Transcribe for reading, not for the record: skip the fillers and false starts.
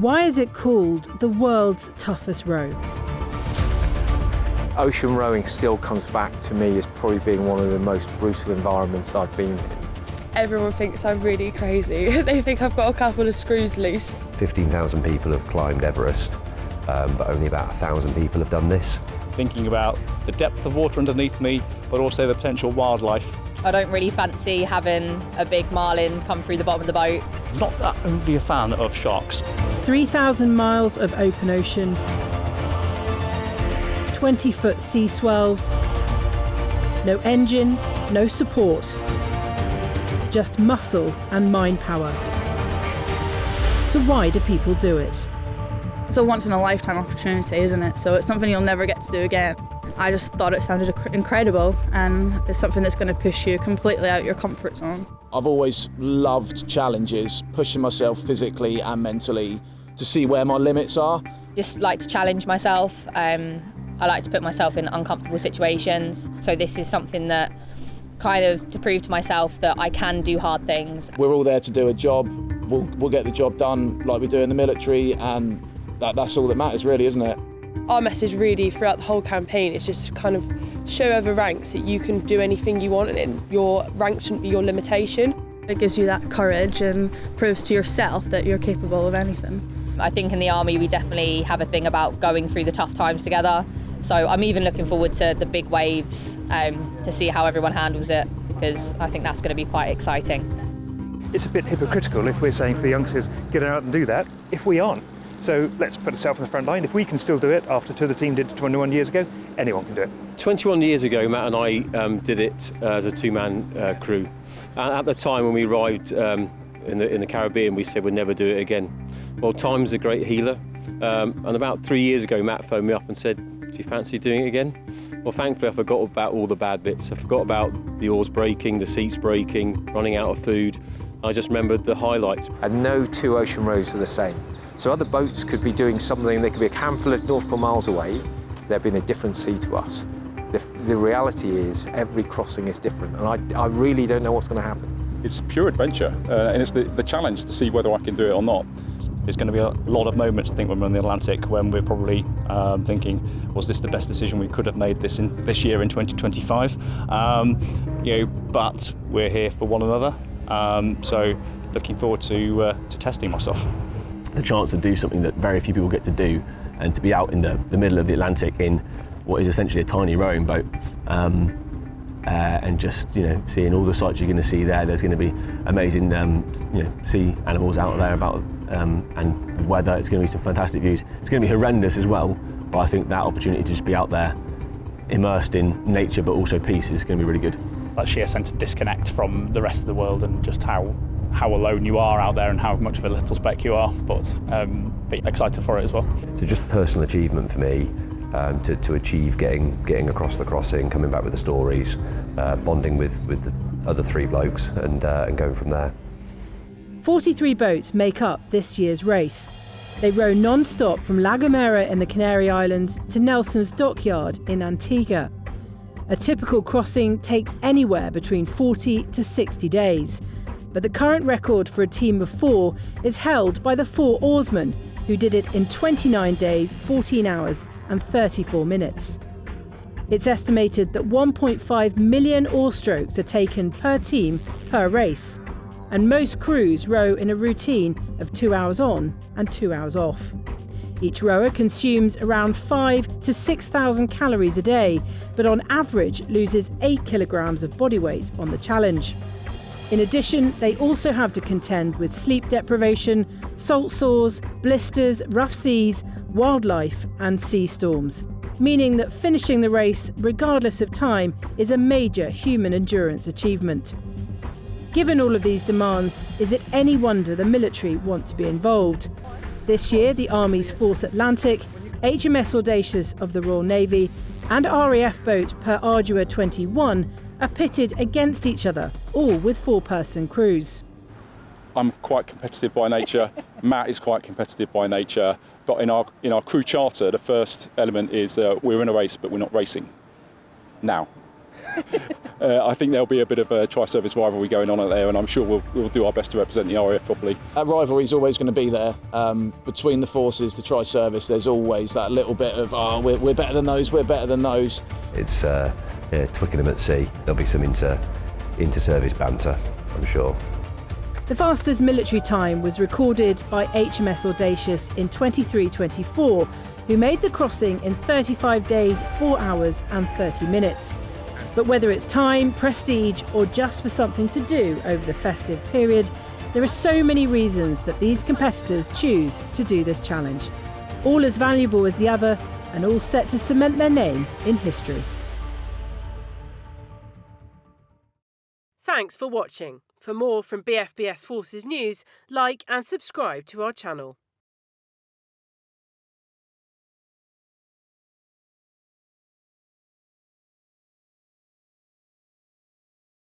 Why is it called the world's toughest row? Ocean rowing still comes back to me as probably being one of the most brutal environments I've been in. Everyone thinks I'm really crazy. They think I've got a couple of screws loose. 15,000 people have climbed Everest, but only about 1,000 people have done this. Thinking about the depth of water underneath me, but also the potential wildlife. I don't really fancy having a big marlin come through the bottom of the boat. Not that overly a fan of sharks. 3,000 miles of open ocean, 20-foot sea swells, no engine, no support, just muscle and mind power. So why do people do it? It's a once-in-a-lifetime opportunity, isn't it? So it's something you'll never get to do again. I just thought it sounded incredible, and it's something that's going to push you completely out your comfort zone. I've always loved challenges, pushing myself physically and mentally to see where my limits are. Just like to challenge myself. I like to put myself in uncomfortable situations. So this is something that kind of to prove to myself that I can do hard things. We're all there to do a job. We'll get the job done like we do in the military, and that's all that matters really, isn't it? Our message really throughout the whole campaign is just to kind of show other ranks that you can do anything you want and your rank shouldn't be your limitation. It gives you that courage and proves to yourself that you're capable of anything. I think in the army we definitely have a thing about going through the tough times together. So I'm even looking forward to the big waves to see how everyone handles it, because I think that's going to be quite exciting. It's a bit hypocritical if we're saying to the youngsters, get out and do that, if we aren't. So let's put ourselves on the front line. If we can still do it after two of the team did it 21 years ago, anyone can do it. 21 years ago, Matt and I did it as a two-man crew. And at the time when we arrived in the Caribbean, we said we'd never do it again. Well, time's a great healer. And about 3 years ago, Matt phoned me up and said, do you fancy doing it again? Well, thankfully, I forgot about all the bad bits. I forgot about the oars breaking, the seats breaking, running out of food. I just remembered the highlights. And no two ocean rows are the same. So other boats could be doing something, they could be a handful of nautical miles away, they've been a different sea to us. The reality is every crossing is different, and I really don't know what's going to happen. It's pure adventure, and it's the challenge to see whether I can do it or not. There's going to be a lot of moments, I think, when we're in the Atlantic when we're probably thinking, was this the best decision we could have made this year in 2025? But we're here for one another, so looking forward to testing myself. The chance to do something that very few people get to do, and to be out in the middle of the Atlantic in what is essentially a tiny rowing boat, and just seeing all the sights you're going to see there. There's going to be amazing sea animals out there and the weather. It's going to be some fantastic views. It's going to be horrendous as well, but I think that opportunity to just be out there immersed in nature but also peace is going to be really good. That sheer sense of disconnect from the rest of the world and just how alone you are out there and how much of a little speck you are, but excited for it as well. So just personal achievement for me, to achieve getting across the crossing, coming back with the stories, bonding with the other three blokes and going from there. 43 boats make up this year's race. They row non-stop from La Gomera in the Canary Islands to Nelson's Dockyard in Antigua. A typical crossing takes anywhere between 40 to 60 days. But the current record for a team of 4 is held by the 4 oarsmen, who did it in 29 days, 14 hours and 34 minutes. It's estimated that 1.5 million oar strokes are taken per team per race, and most crews row in a routine of 2 hours on and 2 hours off. Each rower consumes around 5,000 to 6,000 calories a day, but on average loses 8 kilograms of body weight on the challenge. In addition, they also have to contend with sleep deprivation, salt sores, blisters, rough seas, wildlife and sea storms, meaning that finishing the race, regardless of time, is a major human endurance achievement. Given all of these demands, is it any wonder the military want to be involved? This year, the Army's Force Atlantic, HMS Audacious of the Royal Navy and RAF boat Per Ardua 21 are pitted against each other, all with 4-person crews. I'm quite competitive by nature. Matt is quite competitive by nature. But in our crew charter, the first element is we're in a race, but we're not racing. Now, I think there'll be a bit of a tri-service rivalry going on out there, and I'm sure we'll do our best to represent the area properly. That rivalry is always going to be there. Between the forces, the tri-service, there's always that little bit of, we're better than those, we're better than those. It's Twickenham at sea. There'll be some inter-service banter, I'm sure. The fastest military time was recorded by HMS Audacious in 2324, who made the crossing in 35 days, 4 hours and 30 minutes. But whether it's time, prestige, or just for something to do over the festive period, there are so many reasons that these competitors choose to do this challenge. All as valuable as the other, and all set to cement their name in history. Thanks for watching. For more from BFBS Forces News, like and subscribe to our channel.